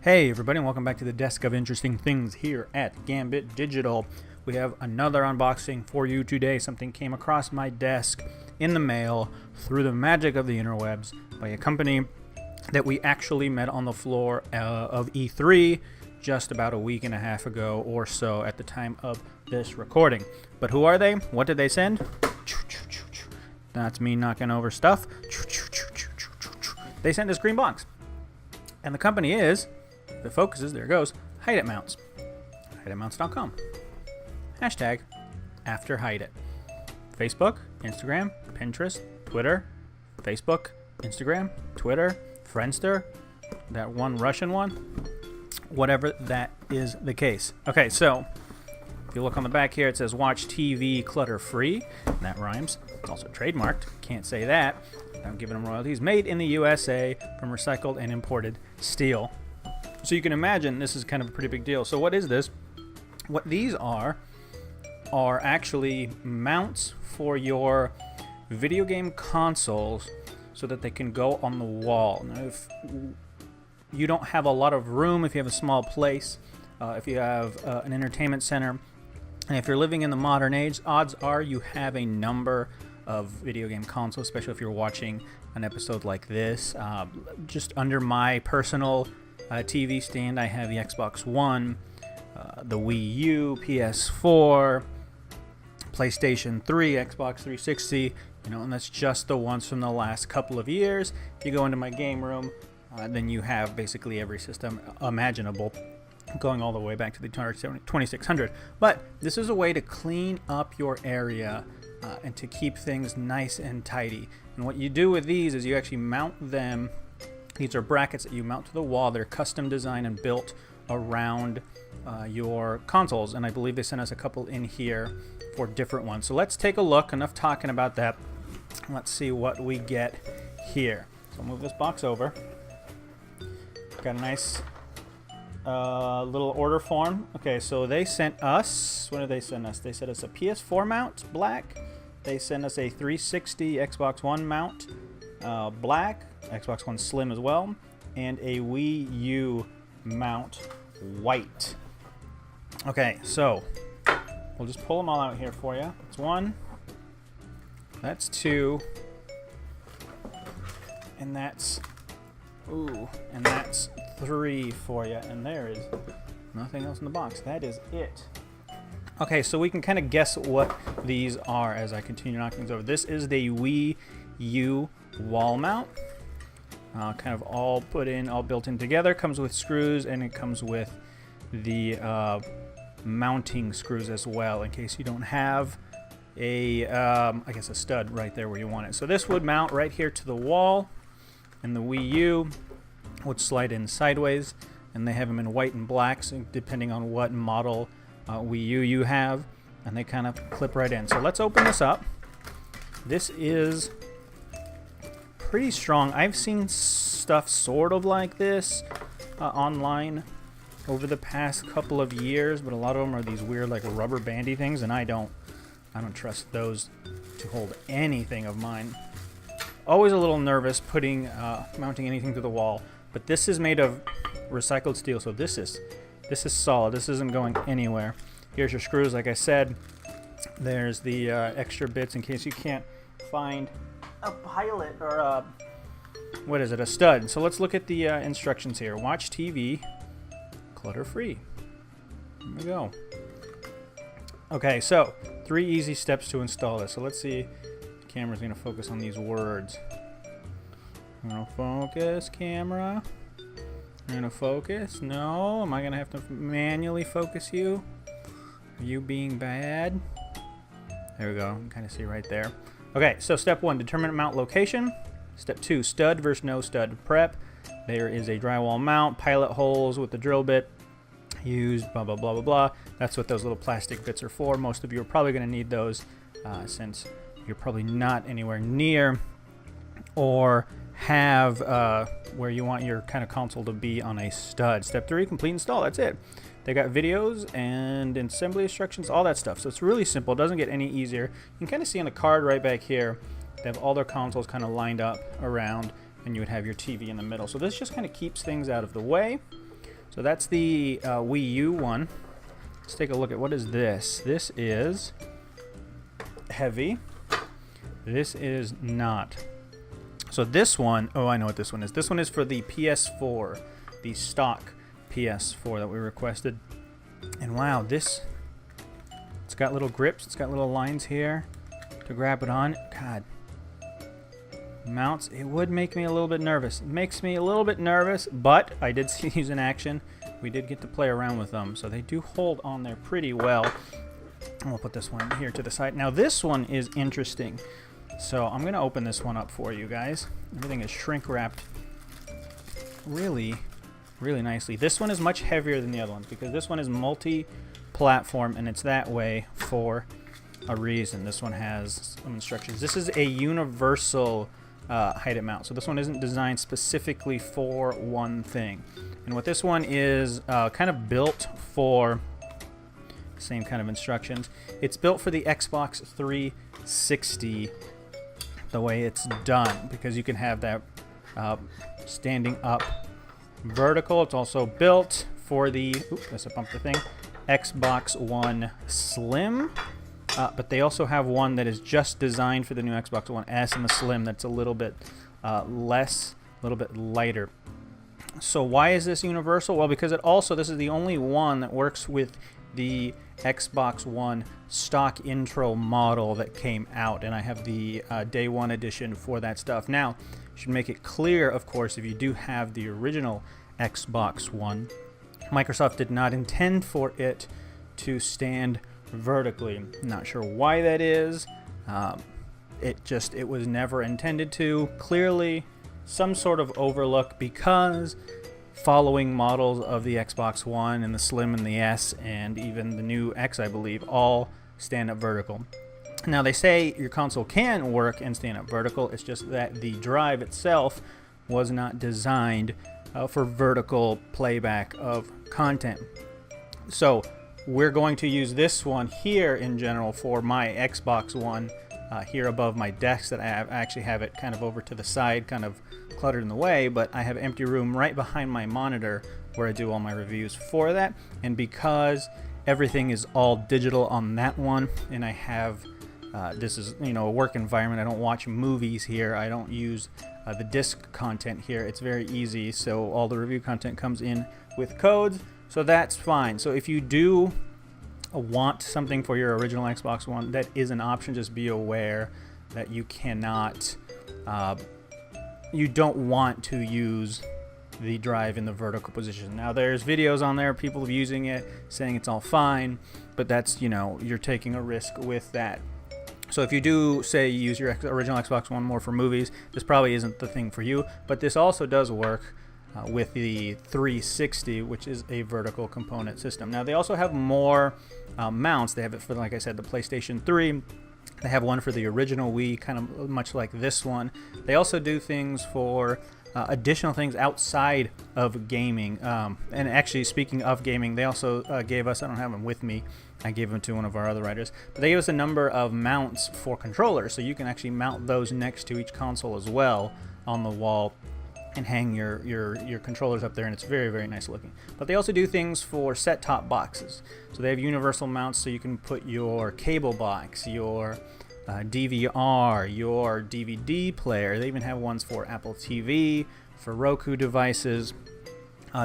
Hey everybody, and welcome back to the Desk of Interesting Things here at Gambit Digital. We have another unboxing for you today. Something came across my desk in the mail through the magic of the interwebs by a company that we actually met on the floor of E3 just about a week and a half ago or so at the time of this recording. But who are they? What did they send? That's me knocking over stuff. They sent this green box. And the company is, if it focuses, there it goes, HIDEit Mounts. HIDEitMounts.com. Hashtag after HIDEit. Facebook, Instagram, Pinterest, Twitter, Facebook, Instagram, Twitter, Friendster, that one Russian one, whatever that is the case. Okay, so if you look on the back here, it says watch TV clutter free. That rhymes. It's also trademarked. Can't say that. I'm giving them royalties. Made in the USA from recycled and imported steel. So you can imagine this is kind of a pretty big deal. So what is this? What these are actually mounts for your video game consoles so that they can go on the wall. Now, if you don't have a lot of room, if you have a small place, if you have an entertainment center, and if you're living in the modern age, odds are you have a number of video game consoles, especially if you're watching an episode like this. Just under my personal TV stand, I have the Xbox One, the Wii U, PS4, PlayStation 3, Xbox 360, and that's just the ones from the last couple of years. If you go into my game room, then you have basically every system imaginable, going all the way back to the 2600. But this is a way to clean up your area and to keep things nice and tidy. And what you do with these is you actually mount them. These are brackets that you mount to the wall. They're custom designed and built around your consoles. And I believe they sent us a couple in here for different ones. So let's take a look. Enough talking about that. Let's see what we get here. So I'll move this box over. Got a nice little order form. Okay, so they sent us, what did they send us? They sent us a PS4 mount, black. They sent us a 360 Xbox One mount, black, Xbox One Slim as well, and a Wii U mount, white. Okay, so we'll just pull them all out here for you. That's one, that's two, and that's three for you, and there is nothing else in the box. That is it. Okay, so we can kind of guess what these are as I continue knocking these over. This is the Wii U wall mount. Kind of all built in together. Comes with screws, and it comes with the mounting screws as well, in case you don't have a, I guess a stud right there where you want it. So this would mount right here to the wall, and the Wii U would slide in sideways, and they have them in white and black, so depending on what model Wii U you have, and they kind of clip right in. So let's open this up. This is pretty strong. I've seen stuff sort of like this online over the past couple of years, but a lot of them are these weird like rubber bandy things, and I don't trust those to hold anything of mine. Always a little nervous putting mounting anything to the wall, but this is made of recycled steel, so this is solid. This isn't going anywhere. Here's your screws, like I said. There's the extra bits in case you can't find a pilot or a stud. So let's look at the instructions here. Watch TV clutter free. There we go. Okay, so 3 easy steps to install this. So let's see if the camera's going to focus on these words. Focus, camera. You're going to focus? No? Am I going to have to manually focus you? Are you being bad? There we go. You can kind of see right there. Okay, so step 1, determine mount location. Step 2, stud versus no stud prep. There is a drywall mount, pilot holes with the drill bit used, blah, blah, blah, blah, blah. That's what those little plastic bits are for. Most of you are probably going to need those since you're probably not anywhere near or have where you want your kind of console to be on a stud. Step 3, complete install. That's it. They got videos and assembly instructions, all that stuff. So it's really simple. It doesn't get any easier. You can kind of see on the card right back here They have all their consoles kind of lined up around, and you would have your TV in the middle. So this just kind of keeps things out of the way. So that's the Wii U one. Let's take a look at what is this. This is heavy. This is not. So this one, oh, I know what this one is. This one is for the PS4, the stock PS4 that we requested. And wow, it's got little grips. It's got little lines here to grab it on. God. Mounts, it would make me a little bit nervous. It makes me a little bit nervous, but I did see these in action. We did get to play around with them, so they do hold on there pretty well. And we'll put this one here to the side. Now this one is interesting. So I'm going to open this one up for you guys. Everything is shrink wrapped really, really nicely. This one is much heavier than the other ones because this one is multi-platform, and it's that way for a reason. This one has some instructions. This is a universal HIDEit mount. So this one isn't designed specifically for one thing. And what this one is kind of built for, same kind of instructions. It's built for the Xbox 360, the way it's done, because you can have that standing up vertical. It's also built for the, that's a bumper thing, Xbox One Slim. But they also have one that is just designed for the new Xbox One S and the Slim that's a little bit less, a little bit lighter. So why is this universal? Well, because this is the only one that works with the Xbox One stock intro model that came out, and I have the day one edition for that stuff. Now, should make it clear, of course, if you do have the original Xbox One, Microsoft did not intend for it to stand vertically. Not sure why that is. It was never intended to. Clearly some sort of overlook, because following models of the Xbox One and the Slim and the S and even the new X, I believe, all stand up vertical. Now they say your console can work and stand up vertical. It's just that the drive itself was not designed for vertical playback of content. So we're going to use this one here in general for my Xbox One here above my desk that I have. I actually have it kind of over to the side, kind of cluttered in the way, but I have empty room right behind my monitor where I do all my reviews for that. And because everything is all digital on that one, and I have this is, a work environment. I don't watch movies here. I don't use the disc content here. It's very easy. So all the review content comes in with codes. So that's fine. So if you do want something for your original Xbox One, that is an option. Just be aware that you cannot, you don't want to use the drive in the vertical position. Now there's videos on there, people using it, saying it's all fine, but that's, you're taking a risk with that. So if you do, say, use your original Xbox One more for movies, this probably isn't the thing for you, but this also does work with the 360, which is a vertical component system. Now they also have more mounts. They have it for, like I said, the PlayStation 3. They have one for the original Wii, kind of much like this one. They also do things for additional things outside of gaming. And actually, speaking of gaming, they also gave us, I don't have them with me, I gave them to one of our other writers, but they gave us a number of mounts for controllers, so you can actually mount those next to each console as well on the wall and hang your controllers up there, and it's very, very nice looking. But they also do things for set-top boxes. So they have universal mounts, so you can put your cable box, your DVR, your DVD player. They even have ones for Apple TV, for Roku devices.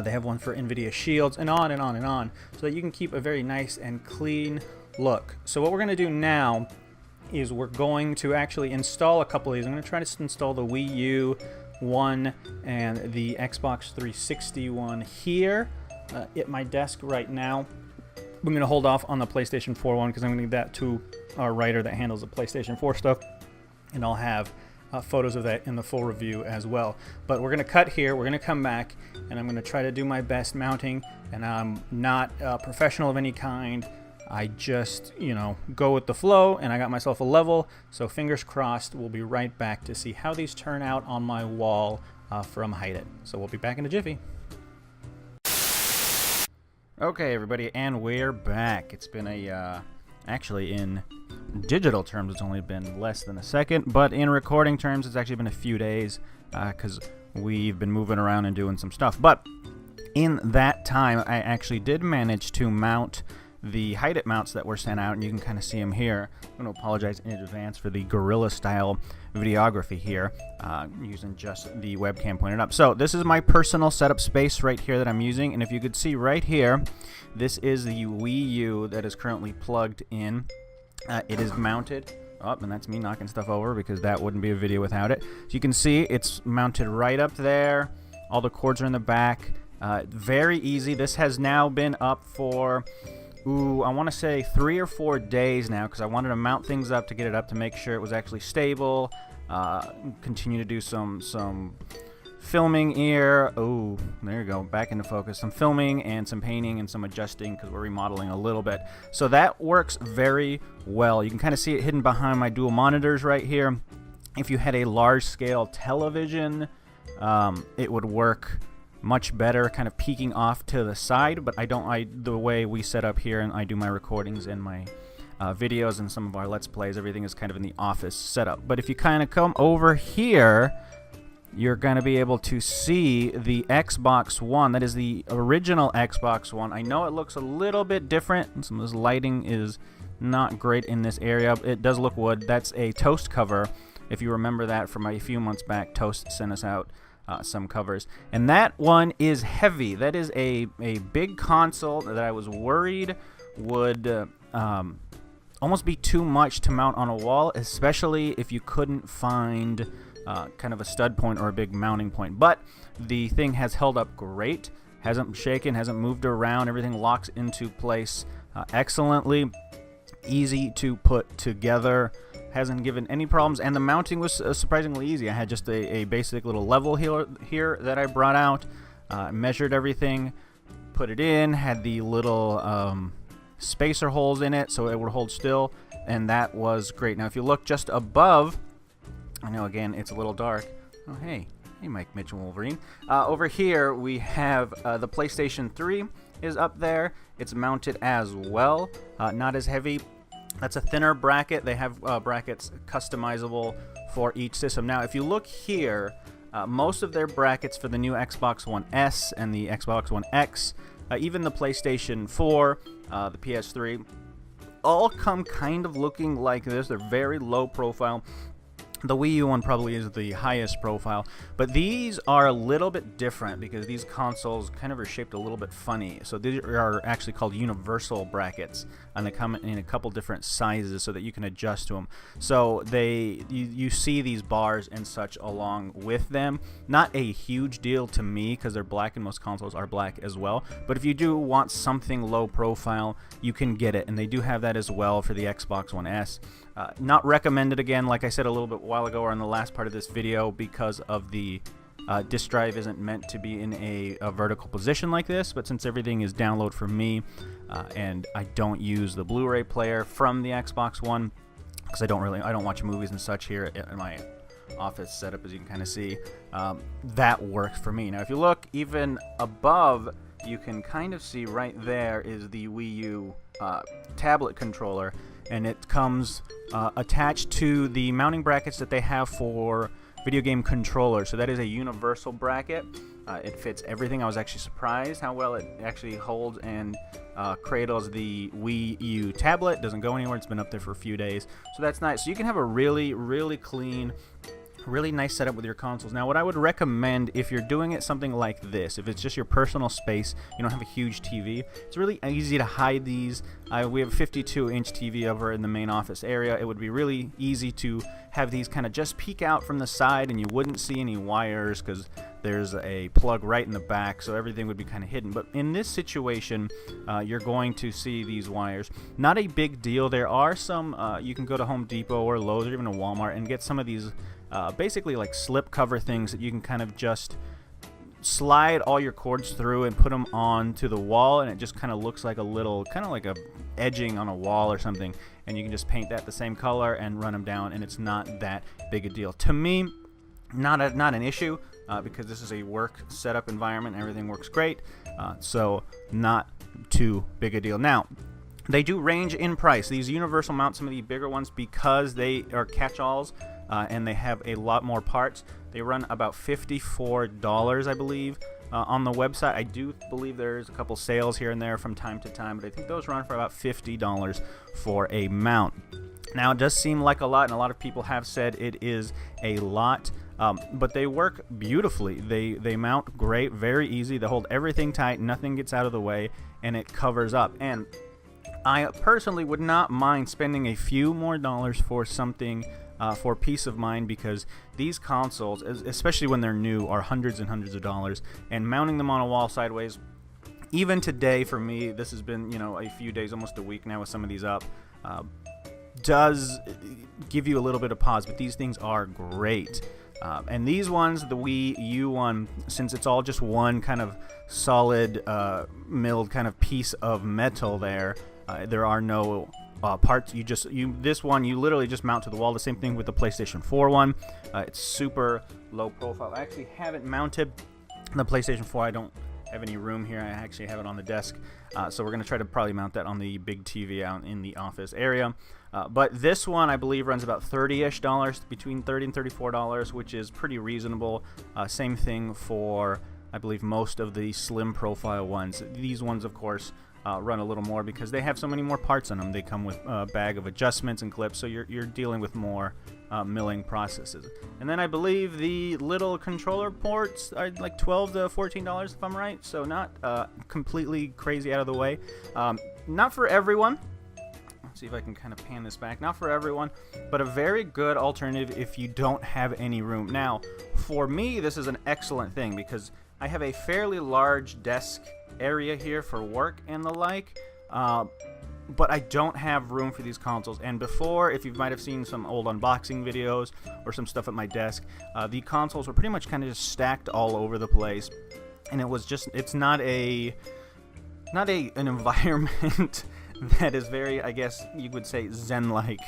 They have one for NVIDIA Shields, and on and on and on, so that you can keep a very nice and clean look. So what we're going to do now is we're going to actually install a couple of these. I'm going to try to install the Wii U one and the Xbox 360 one here at my desk right now. I'm going to hold off on the PlayStation 4 one because I'm going to give that to our writer that handles the PlayStation 4 stuff, and I'll have photos of that in the full review as well. But we're going to cut here, we're going to come back, and I'm going to try to do my best mounting, and I'm not a professional of any kind. I just, go with the flow, and I got myself a level, so fingers crossed. We'll be right back to see how these turn out on my wall from HIDEit. So we'll be back in a jiffy. Okay, everybody, and we're back. It's been actually in digital terms, it's only been less than a second, but in recording terms, it's actually been a few days because we've been moving around and doing some stuff. But in that time, I actually did manage to mount the HIDEit mounts that were sent out, and you can kind of see them here. I'm going to apologize in advance for the guerrilla style videography here, using just the webcam pointed up. So this is my personal setup space right here that I'm using, and if you could see right here, this is the Wii U that is currently plugged in. It is mounted up, and that's me knocking stuff over because that wouldn't be a video without it. So you can see it's mounted right up there. All the cords are in the back. Very easy. This has now been up for, I want to say 3 or 4 days now, because I wanted to mount things up to get it up to make sure it was actually stable. Continue to do some filming here. Oh, there you go, back into focus. Some filming and some painting and some adjusting because we're remodeling a little bit. So that works very well. You can kind of see it hidden behind my dual monitors right here. If you had a large scale television, it would work much better, kind of peeking off to the side, but the way we set up here and I do my recordings and my videos and some of our Let's Plays, everything is kind of in the office setup. But if you kind of come over here, you're going to be able to see the Xbox One. That is the original Xbox One. I know it looks a little bit different. Some of this lighting is not great in this area. It does look wood. That's a Toast cover. If you remember that from a few months back, Toast sent us out some covers. And that one is heavy. That is a big console that I was worried would almost be too much to mount on a wall, especially if you couldn't find kind of a stud point or a big mounting point. But the thing has held up great, hasn't shaken, hasn't moved around, everything locks into place excellently, easy to put together, hasn't given any problems, and the mounting was surprisingly easy. I had just a basic little level here that I brought out, measured everything, put it in, had the little spacer holes in it so it would hold still, and that was great. Now if you look just above, I know again it's a little dark. Oh hey Mike Mitchell Wolverine. Over here we have the PlayStation 3 is up there. It's mounted as well, not as heavy. That's a thinner bracket. They have brackets customizable for each system. Now if you look here, most of their brackets for the new Xbox One S and the Xbox One X, even the PlayStation 4, the PS3, all come kind of looking like this. They're very low profile. The Wii U one probably is the highest profile, but these are a little bit different because these consoles kind of are shaped a little bit funny. So these are actually called universal brackets, and they come in a couple different sizes so that you can adjust to them. So you see these bars and such along with them. Not a huge deal to me because they're black and most consoles are black as well. But if you do want something low profile, you can get it, and they do have that as well for the Xbox One S. Not recommended, again, like I said a little bit while ago or in the last part of this video, because of the disk drive isn't meant to be in a vertical position like this. But since everything is download for me, and I don't use the Blu-ray player from the Xbox One because I don't watch movies and such here in my office setup, as you can kind of see, that works for me. Now if you look even above, you can kind of see right there is the Wii U tablet controller, and it comes attached to the mounting brackets that they have for video game controllers. So that is a universal bracket. It fits everything. I was actually surprised how well it actually holds and cradles the Wii U tablet. Doesn't go anywhere. It's been up there for a few days, so that's nice. So you can have a really clean, really nice setup with your consoles. Now what I would recommend if you're doing it something like this, if it's just your personal space, you don't have a huge TV, it's really easy to hide these. We have a 52-inch TV over in the main office area. It would be really easy to have these kind of just peek out from the side, and you wouldn't see any wires because there's a plug right in the back, so everything would be kind of hidden. But in this situation, you're going to see these wires. Not a big deal. There are some, you can go to Home Depot or Lowe's or even a Walmart and get some of these basically like slip cover things that you can kind of just slide all your cords through and put them onto the wall, and it just kind of looks like a little, kind of like a edging on a wall or something, and you can just paint that the same color and run them down, and it's not that big a deal. To me, not an issue, because this is a work setup environment and everything works great, so not too big a deal. Now They do range in price. These universal mounts, some of the bigger ones, because they are catch-alls and they have a lot more parts, they run about $54, I believe, on the website. I do believe there's a couple sales here and there from time to time, but I think those run for about $50 for a mount. Now, it does seem like a lot, and a lot of people have said it is a lot, but they work beautifully. They mount great, very easy. They hold everything tight, nothing gets out of the way, and it covers up. And I personally would not mind spending a few more dollars for something for peace of mind, because these consoles, especially when they're new, are hundreds and hundreds of dollars, and mounting them on a wall sideways, even today for me, this has been, a few days, almost a week now with some of these up, does give you a little bit of pause, but these things are great. And these ones, the Wii U one, since it's all just one kind of solid milled kind of piece of metal there are no parts. This one you literally just mount to the wall. The same thing with the PlayStation 4 one. It's super low profile. I actually haven't mounted the PlayStation 4. I don't have any room here. I actually have it on the desk, so we're going to try to probably mount that on the big TV out in the office area. But this one, I believe, runs about $30-ish, between $30 and $34, which is pretty reasonable. Same thing for, I believe, most of the slim profile ones. These ones, of course, run a little more because they have so many more parts on them. They come with a bag of adjustments and clips, so you're dealing with more milling processes. And then I believe the little controller ports are like $12 to $14, if I'm right, so not completely crazy out of the way. Not for everyone. Let's see if I can kind of pan this back. Not for everyone, but a very good alternative if you don't have any room. Now, for me, this is an excellent thing because I have a fairly large desk area here for work and the like, but I don't have room for these consoles. And before, if you might have seen some old unboxing videos or some stuff at my desk, the consoles were pretty much kind of just stacked all over the place, and it's not an environment that is very, I guess you would say, zen-like,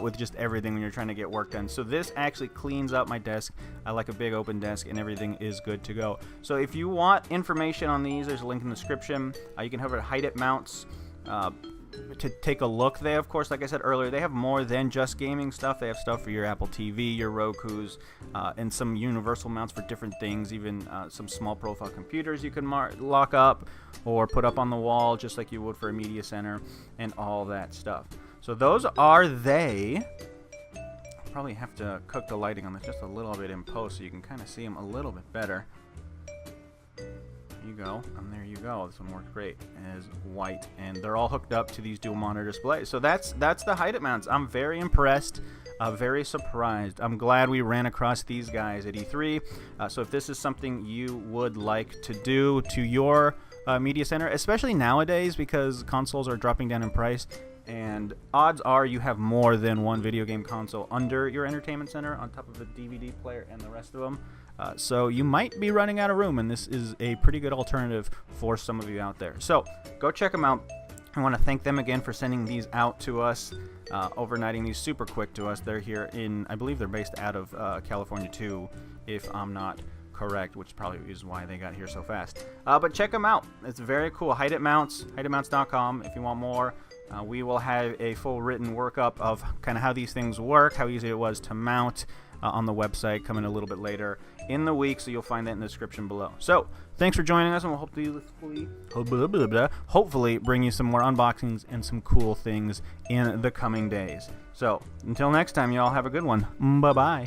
with just everything when you're trying to get work done. So this actually cleans up my desk. I like a big open desk, and everything is good to go. So if you want information on these, there's a link in the description. You can head over to HIDEit Mounts to take a look. They, of course, like I said earlier, they have more than just gaming stuff. They have stuff for your Apple TV, your Rokus, and some universal mounts for different things, even some small profile computers you can lock up or put up on the wall just like you would for a media center and all that stuff. So those are they. I'll probably have to cook the lighting on this just a little bit in post so you can kind of see them a little bit better. There you go, and there you go. This one works great. It is white, and they're all hooked up to these dual monitor displays. So that's the HIDEit mounts. I'm very impressed, very surprised. I'm glad we ran across these guys at E3. So if this is something you would like to do to your media center, especially nowadays because consoles are dropping down in price, and odds are you have more than one video game console under your entertainment center on top of the DVD player and the rest of them. So you might be running out of room, and this is a pretty good alternative for some of you out there. So go check them out. I want to thank them again for sending these out to us, overnighting these super quick to us. They're here in, I believe they're based out of California too, if I'm not correct, which probably is why they got here so fast. But check them out. It's very cool. HIDEit Mounts, HIDEitMounts.com if you want more. We will have a full written workup of kind of how these things work, how easy it was to mount on the website, coming a little bit later in the week, so you'll find that in the description below. So thanks for joining us, and we'll hopefully bring you some more unboxings and some cool things in the coming days. So until next time, y'all have a good one. Bye-bye.